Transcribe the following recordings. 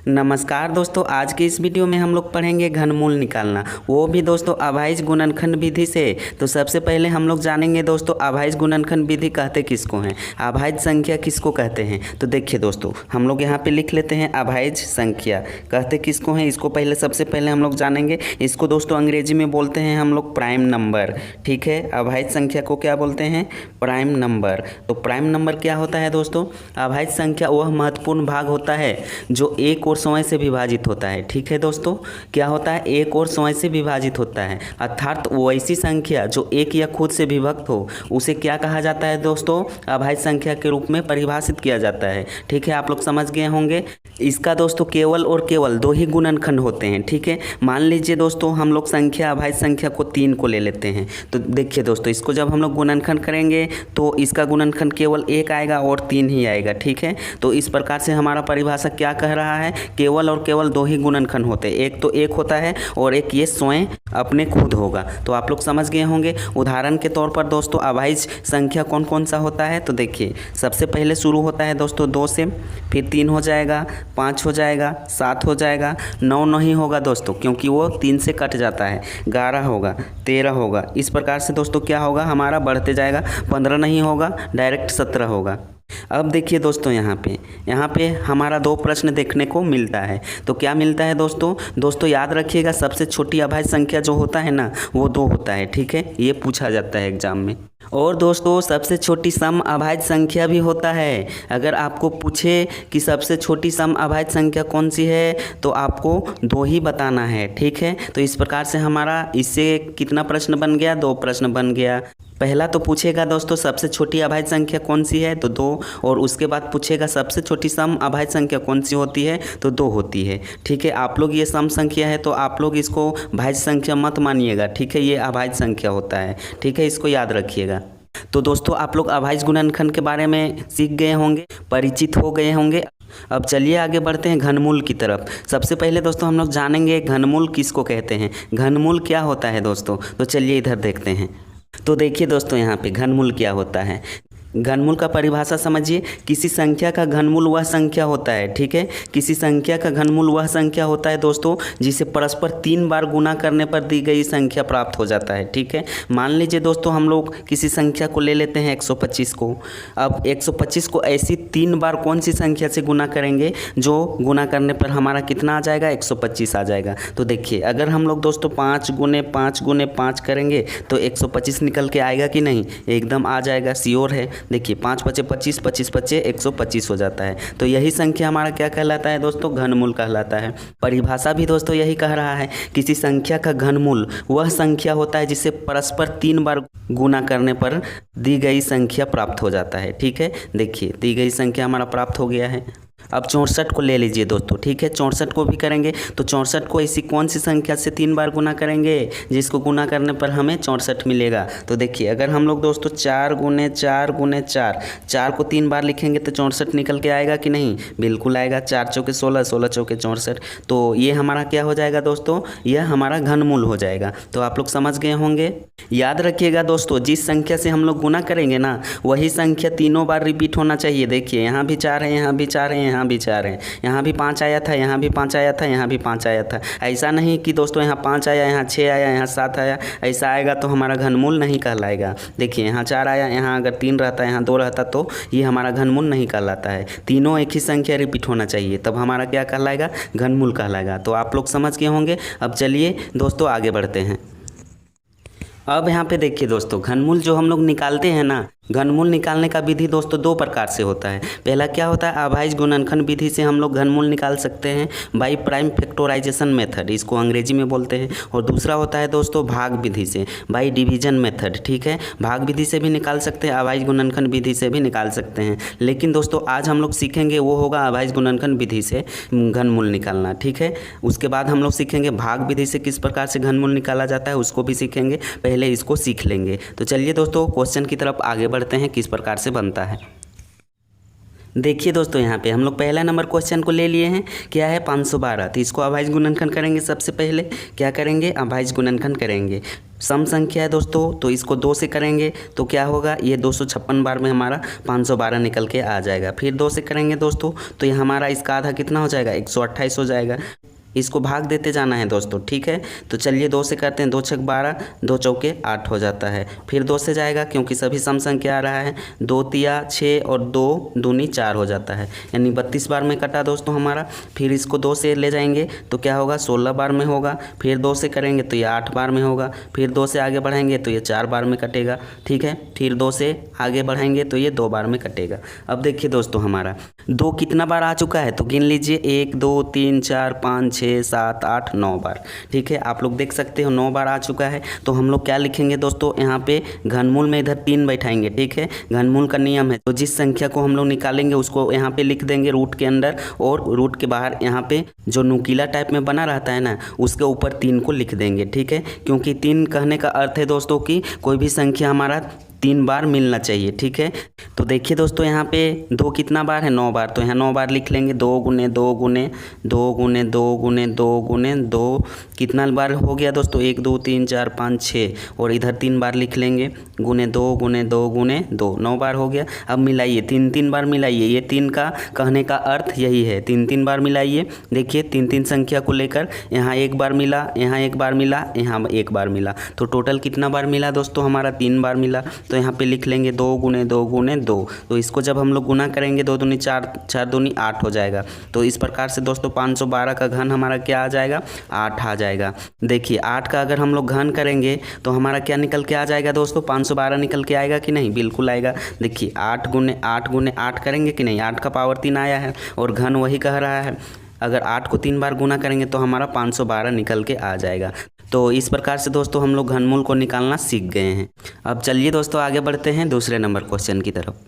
नमस्कार दोस्तों, आज के इस वीडियो में हम लोग पढ़ेंगे घनमूल निकालना, वो भी दोस्तों अभाज्य गुणनखंड विधि से। तो सबसे पहले हम लोग जानेंगे दोस्तों अभाज्य गुणनखंड विधि कहते किसको हैं, अभाज्य संख्या किसको कहते हैं। तो देखिए दोस्तों, हम लोग यहाँ पे लिख लेते हैं अभाज्य संख्या कहते किसको हैं। इसको पहले सबसे पहले हम लोग जानेंगे। इसको दोस्तों अंग्रेजी में बोलते हैं हम लोग प्राइम नंबर। ठीक है, अभाज्य संख्या को क्या बोलते हैं, प्राइम नंबर। तो प्राइम नंबर क्या होता है दोस्तों, अभाज्य संख्या वह महत्वपूर्ण भाग होता है जो एक और समय से विभाजित होता है। ठीक है दोस्तों, क्या होता है, एक और समय से विभाजित होता है। अर्थात वैसी संख्या जो एक या खुद से विभक्त हो उसे क्या कहा जाता है दोस्तों, अभाज्य संख्या के रूप में परिभाषित किया जाता है। ठीक है, आप लोग समझ गए होंगे। इसका दोस्तों केवल और केवल दो ही गुणनखंड होते हैं। ठीक है, मान लीजिए दोस्तों हम लोग संख्या अभाज्य संख्या को 3 को ले लेते हैं। तो देखिए दोस्तों, इसको जब हम लोग गुणनखंड करेंगे तो इसका गुणनखंड केवल 1 आएगा और 3 ही आएगा। ठीक है, तो इस प्रकार से हमारा परिभाषा क्या कह रहा है, केवल और केवल दो ही गुणनखंड होते हैं। एक तो 1 होता है और एक ये स्वयं अपने खुद होगा। तो आप लोग समझ गए होंगे। उदाहरण के तौर पर दोस्तों अभाज्य संख्या कौन कौन सा होता है, तो देखिए सबसे पहले शुरू होता है दोस्तों 2 से, फिर 3 हो जाएगा, 5 हो जाएगा, 7 हो जाएगा, 9 नहीं होगा दोस्तों क्योंकि वो 3 से कट जाता है, 11 होगा, 13 होगा। इस प्रकार से दोस्तों क्या होगा, हमारा बढ़ते जाएगा, 15 नहीं होगा, डायरेक्ट 17 होगा। अब देखिए दोस्तों यहाँ पे हमारा 2 प्रश्न देखने को मिलता है। तो क्या मिलता है दोस्तों याद रखिएगा, सबसे छोटी अभाज्य संख्या जो होता है ना वो 2 होता है। ठीक है, ये पूछा जाता है एग्जाम में। और दोस्तों सबसे छोटी सम अभाज्य संख्या भी होता है। अगर आपको पूछे कि सबसे छोटी सम अभाज्य संख्या कौन सी है तो आपको 2 ही बताना है। ठीक है, तो इस प्रकार से हमारा इससे कितना प्रश्न बन गया, 2 प्रश्न बन गया। पहला तो पूछेगा दोस्तों सबसे छोटी अभाज्य संख्या कौन सी है, तो 2, और उसके बाद पूछेगा सबसे छोटी सम अभाज्य संख्या कौन सी होती है, तो 2 होती है। ठीक है, आप लोग ये सम संख्या है तो आप लोग इसको भाज्य संख्या मत मानिएगा। ठीक है, ये अभाज्य संख्या होता है। ठीक है, इसको याद रखिएगा। तो दोस्तों आप लोग अभाज्य गुणनखंड के बारे में सीख गए होंगे, परिचित हो गए होंगे। अब चलिए आगे बढ़ते हैं घनमूल की तरफ। सबसे पहले दोस्तों हम लोग जानेंगे घनमूल किसको कहते हैं, घनमूल क्या होता है दोस्तों। तो चलिए इधर देखते हैं। तो देखिए दोस्तों यहाँ पे घनमूल क्या होता है। घनमूल का परिभाषा समझिए, किसी संख्या का घनमूल वह संख्या होता है। ठीक है, किसी संख्या का घनमूल वह संख्या होता है दोस्तों जिसे परस्पर 3 बार गुना करने पर दी गई संख्या प्राप्त हो जाता है। ठीक है, मान लीजिए दोस्तों हम लोग किसी संख्या को ले लेते हैं 125 को। अब 125 को ऐसी 3 बार कौन सी संख्या से गुना करेंगे जो गुना करने पर हमारा कितना आ जाएगा, 125 आ जाएगा। तो देखिए अगर हम लोग दोस्तों 5 गुने 5 गुने 5 करेंगे तो 125 निकल के आएगा कि नहीं, एकदम आ जाएगा, श्योर है। देखिए 5 पचे 25, 25 पचे 125 हो जाता है। तो यही संख्या हमारा क्या कहलाता है दोस्तों, घनमूल कहलाता है। परिभाषा भी दोस्तों यही कह रहा है, किसी संख्या का घनमूल वह संख्या होता है जिसे परस्पर 3 बार गुना करने पर दी गई संख्या प्राप्त हो जाता है। ठीक है, देखिए दी गई संख्या हमारा प्राप्त हो गया है। अब 64 को ले लीजिए दोस्तों। ठीक है, 64 को भी करेंगे तो 64 को ऐसी कौन सी संख्या से 3 बार गुना करेंगे जिसको गुना करने पर हमें 64 मिलेगा। तो देखिए अगर हम लोग दोस्तों 4 गुने 4 गुने 4, 4 को 3 बार लिखेंगे तो 64 निकल के आएगा कि नहीं, बिल्कुल आएगा। 4 चौके 16, 16 चौके 64। तो ये हमारा क्या हो जाएगा दोस्तों, यह हमारा घनमूल हो जाएगा। तो आप लोग समझ गए होंगे। याद रखिएगा दोस्तों, जिस संख्या से हम लोग गुना करेंगे ना वही संख्या 3 बार रिपीट होना चाहिए। देखिए यहाँ भी 4 है, यहाँ भी 4 है, यहाँ भी 4 है, यहाँ भी 5 आया था, यहाँ भी 5 आया था, यहाँ भी 5 आया था। ऐसा नहीं कि दोस्तों यहाँ 5 आया, यहाँ 6 आया, यहाँ 7 आया, ऐसा आएगा तो हमारा घनमूल नहीं कहलाएगा। देखिए यहाँ 4 आया, यहाँ अगर 3 रहता, यहाँ 2 रहता तो ये हमारा घनमूल नहीं कहलाता है। तीनों एक ही संख्या रिपीट होना चाहिए, तब हमारा क्या कहलाएगा, घनमूल कहलाएगा। तो आप लोग समझ गए होंगे। अब चलिए दोस्तों आगे बढ़ते हैं। अब यहाँ पे देखिए दोस्तों, घनमूल जो हम लोग निकालते हैं ना, घनमूल निकालने का विधि दोस्तों 2 प्रकार से होता है। पहला क्या होता है, अभाज्य गुणनखंड विधि से हम लोग घनमूल निकाल सकते हैं, बाई प्राइम फैक्टराइजेशन मेथड, इसको अंग्रेजी में बोलते हैं। और दूसरा होता है दोस्तों भाग विधि से, बाई डिवीजन मेथड। ठीक है, भाग विधि से भी निकाल सकते हैं, अभाज्य गुणनखंड विधि से भी निकाल सकते हैं। लेकिन दोस्तों आज हम लोग सीखेंगे वो होगा अभाज्य गुणनखंड विधि से घनमूल निकालना। ठीक है, उसके बाद हम लोग सीखेंगे भाग विधि से किस प्रकार से घनमूल निकाला जाता है, उसको भी सीखेंगे। पहले इसको सीख लेंगे। तो चलिए दोस्तों क्वेश्चन की तरफ आगे बढ़ते हैं, किस प्रकार से बनता है। देखिए दोस्तों यहाँ पे हम लोग पहला नंबर क्वेश्चन को ले लिए हैं, क्या है 512। तो इसको अभाज्य गुणनखंड करेंगे। सबसे पहले क्या करेंगे, अभाज्य गुणनखंड करेंगे। सम संख्या है दोस्तों, तो इसको 2 से करेंगे तो क्या होगा, ये 256 बार में हमारा 512 निकल के आ जाएगा। फिर 2 से करेंगे दोस्तों तो ये हमारा इसका आधा कितना हो जाएगा, 128 हो जाएगा। इसको भाग देते जाना है दोस्तों, ठीक है। तो चलिए 2 से करते हैं, 2 छक 12, 2 चौके 8 हो जाता है। फिर 2 से जाएगा क्योंकि सभी सम संख्या आ रहा है, 2 तिया 6 और 2 दूनी 4 हो जाता है, यानी 32 बार में कटा दोस्तों हमारा। फिर इसको 2 से ले जाएंगे तो क्या होगा, 16 बार में होगा। फिर 2 से करेंगे तो ये 8 बार में होगा। फिर 2 से आगे बढ़ाएंगे तो ये 4 बार में कटेगा, ठीक है। फिर 2 से आगे बढ़ाएंगे तो ये 2 बार में कटेगा। अब देखिए दोस्तों हमारा 2 कितना बार आ चुका है, तो गिन लीजिए, 1 2 3 4 5 6 7 8 9 बार, ठीक है। आप लोग देख सकते हो 9 बार आ चुका है। तो हम लोग क्या लिखेंगे दोस्तों, यहाँ पे घनमूल में इधर 3 बैठाएंगे, ठीक है। घनमूल का नियम है, तो जिस संख्या को हम लोग निकालेंगे उसको यहाँ पे लिख देंगे रूट के अंदर, और रूट के बाहर यहाँ पे जो नुकीला टाइप में बना रहता है ना, उसके ऊपर 3 को लिख देंगे, ठीक है। क्योंकि 3 कहने का अर्थ है दोस्तों कि कोई भी संख्या हमारा 3 बार मिलना चाहिए, ठीक है। तो देखिए दोस्तों यहाँ पे 2 कितना बार है, 9 बार। तो यहाँ 9 बार लिख लेंगे, 2 गुने 2 गुने 2 गुने 2 गुने 2 गुने 2, कितना बार हो गया दोस्तों, 1 2 3 4 5 6, और इधर 3 बार लिख लेंगे, गुने 2 गुने 2 गुने 2, 9 बार हो गया। अब मिलाइए, 3 बार मिलाइए, ये 3 का कहने का अर्थ यही है, 3 बार मिलाइए। देखिए 3 संख्या को लेकर यहाँ 1 बार मिला, यहाँ 1 बार मिला, यहाँ 1 बार मिला, तो टोटल कितना बार मिला दोस्तों हमारा, 3 बार मिला। तो यहाँ पे लिख लेंगे 2 गुने 2 गुने 2। तो इसको जब हम लोग गुना करेंगे 2 दूनी 4, 4 दूनी 8 हो जाएगा। तो इस प्रकार से दोस्तों 512 का घन हमारा क्या आ जाएगा, 8 आ जाएगा। देखिए 8 का अगर हम लोग घन करेंगे तो हमारा क्या निकल के आ जाएगा दोस्तों, 512 निकल के आएगा कि नहीं, बिल्कुल आएगा। देखिए 8 गुने 8 करेंगे कि नहीं, 8 का पावर 3 आया है और घन वही कह रहा है। अगर 8 को 3 बार गुना करेंगे तो हमारा 512 निकल के आ जाएगा। तो इस प्रकार से दोस्तों हम लोग घनमूल को निकालना सीख गए हैं। अब चलिए दोस्तों आगे बढ़ते हैं दूसरे नंबर क्वेश्चन की तरफ।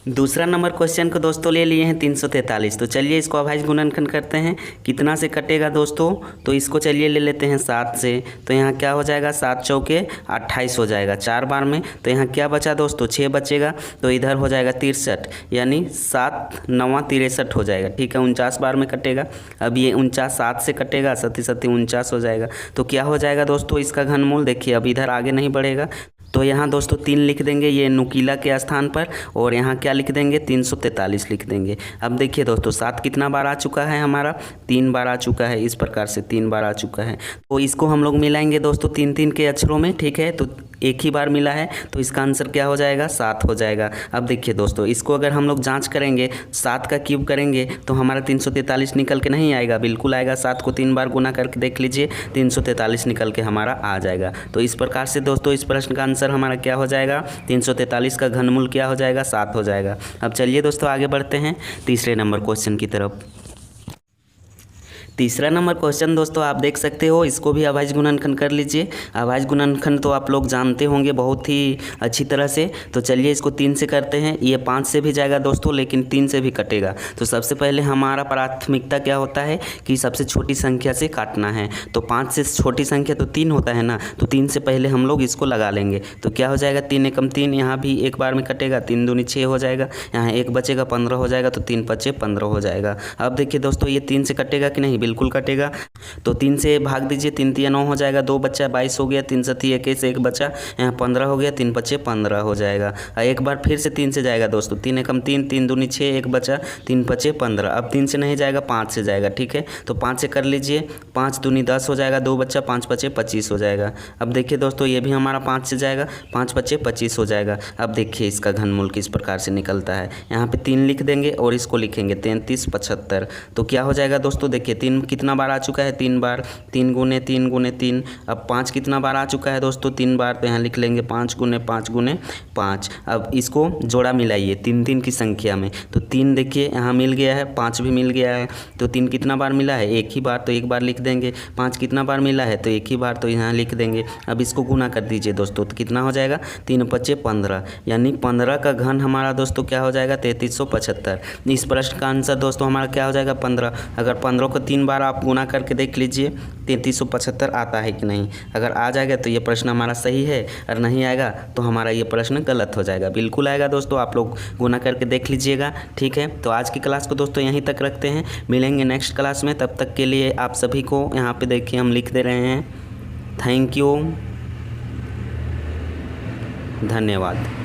दूसरा नंबर क्वेश्चन को दोस्तों ले लिए हैं 343। तो चलिए इसको अभाज्य गुणनखंड करते हैं, कितना से कटेगा दोस्तों, तो इसको चलिए ले लेते हैं 7 से। तो यहाँ क्या हो जाएगा, 7 चौके 28 हो जाएगा 4 बार में। तो यहाँ क्या बचा दोस्तों, 6 बचेगा, तो इधर हो जाएगा 63, यानी 7 9 63 हो जाएगा, ठीक है। 49 बार में कटेगा। अब ये 49 7 से कटेगा, 7 7 49 हो जाएगा। तो क्या हो जाएगा दोस्तों इसका घनमूल, देखिए अब इधर आगे नहीं बढ़ेगा, तो यहाँ दोस्तों 3 लिख देंगे ये नुकीला के स्थान पर, और यहाँ क्या लिख देंगे, 343 लिख देंगे। अब देखिए दोस्तों 7 कितना बार आ चुका है हमारा, 3 बार आ चुका है, इस प्रकार से 3 बार आ चुका है। तो इसको हम लोग मिलाएंगे दोस्तों 3 के अक्षरों में, ठीक है। तो एक ही बार मिला है, तो इसका आंसर क्या हो जाएगा, 7 हो जाएगा। अब देखिए दोस्तों इसको अगर हम लोग जांच करेंगे, 7 का क्यूब करेंगे तो हमारा 343 निकल के नहीं आएगा, बिल्कुल आएगा। 7 को 3 बार गुना करके देख लीजिए, 343 निकल के हमारा आ जाएगा। तो इस प्रकार से दोस्तों इस प्रश्न का आंसर हमारा क्या हो जाएगा, 343 का घनमूल क्या हो जाएगा, 7 हो जाएगा। अब चलिए दोस्तों आगे बढ़ते हैं तीसरे नंबर क्वेश्चन की तरफ। तीसरा नंबर क्वेश्चन दोस्तों आप देख सकते हो, इसको भी अभाज्य गुणनखंड कर लीजिए। अभाज्य गुणनखंड तो आप लोग जानते होंगे बहुत ही अच्छी तरह से। तो चलिए इसको 3 से करते हैं, ये 5 से भी जाएगा दोस्तों, लेकिन 3 से भी कटेगा। तो सबसे पहले हमारा प्राथमिकता क्या होता है कि सबसे छोटी संख्या से काटना है। तो 5 से छोटी संख्या तो 3 होता है ना, तो 3 से पहले हम लोग इसको लगा लेंगे। तो क्या हो जाएगा, 3 एकम 3, यहाँ भी एक बार में कटेगा, 3 दूनी 6 हो जाएगा, यहाँ 1 बचेगा 15 हो जाएगा, तो 3 5 15 हो जाएगा। अब देखिए दोस्तों ये 3 से कटेगा कि नहीं, बिल्कुल कटेगा। तो 3 से भाग दीजिए, 3 3 9 हो जाएगा, 2 बच्चा 22 हो गया, 3 7 21 1 बचा, यहाँ 15 हो गया, 3 5 15 हो जाएगा। एक बार फिर से 3 से जाएगा दोस्तों, 3 एकम 3, 3 दूनी 6, 1 बचा, 3 5 15। अब 3 से नहीं जाएगा, 5 से जाएगा, ठीक है। तो 5 से कर लीजिए, 5 दूनी 10 हो जाएगा, 2 बच्चा, 5 5 25 हो जाएगा। अब देखिए दोस्तों ये भी हमारा 5 से जाएगा, 5 5 25 हो जाएगा। अब देखिए इसका घनमूल किस प्रकार से निकलता है, यहाँ पे 3 लिख देंगे और इसको लिखेंगे 33 75। तो क्या हो जाएगा दोस्तों, देखिए 3 कितना बार आ चुका है, 3 बार, 3 गुने 3 गुने 3। अब 5 कितना बार आ चुका है दोस्तों, 3 बार, तो यहाँ लिख लेंगे 5 गुने 5 गुने 5। अब इसको जोड़ा मिलाइए 3 की संख्या में, तो 3 देखिए यहाँ मिल गया है, 5 भी मिल गया है। तो 3 कितना बार मिला है, एक ही बार, तो एक बार लिख देंगे। 5 कितना बार मिला है, तो एक ही बार, तो यहाँ लिख देंगे। अब इसको गुना कर दीजिए दोस्तों, तो कितना हो जाएगा, 3 5 15, यानी 15 का घन हमारा दोस्तों क्या हो जाएगा, 3375। इस प्रश्न का आंसर दोस्तों हमारा क्या हो जाएगा, 15। अगर 15 को 3 बार आप गुना करके देख लीजिए 3375 आता है कि नहीं। अगर आ जाएगा तो ये प्रश्न हमारा सही है, और नहीं आएगा तो हमारा ये प्रश्न गलत हो जाएगा। बिल्कुल आएगा दोस्तों, आप लोग गुना करके देख लीजिएगा, ठीक है। तो आज की क्लास को दोस्तों यहीं तक रखते हैं, मिलेंगे नेक्स्ट क्लास में। तब तक के लिए आप सभी को यहाँ पे देखिए हम लिख दे रहे हैं, थैंक यू। धन्यवाद।